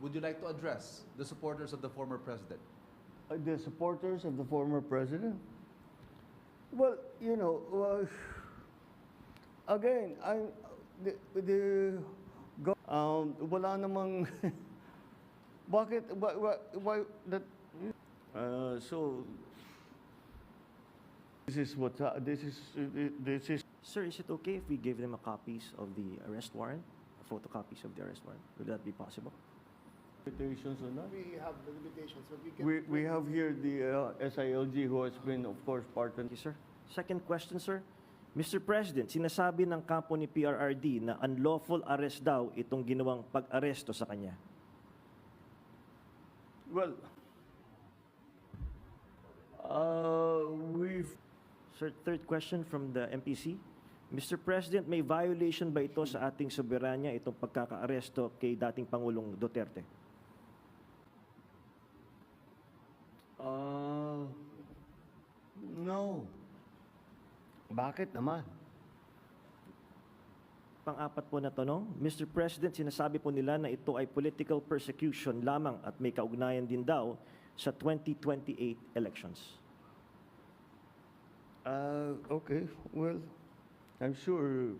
would you like to address the supporters of the former president? The supporters of the former president? Well, again, wala namang, bakit, why, that, so, this is, Sir, is it okay if we give them a copies of the arrest warrant, photocopies of the arrest warrant? Would that be possible? limitations on that. We have the limitations, but we can... We have here the SILG who has been, of course, part of. Thank you, sir. Second question, sir. Mr. President, sinasabi ng kampo ni PRRD na unlawful arrest daw itong ginawang pag-aresto sa kanya. Well, we've... Sir, third question from the MPC. Mr. President, may violation ba ito sa ating soberanya itong pagkaka-aresto kay dating Pangulong Duterte? No. Bakit naman? Pang-apat po na tanong, Mr. President, sinasabi po nila na ito ay political persecution lamang at may kaugnayan din daw sa 2028 elections. Okay, well, I'm sure.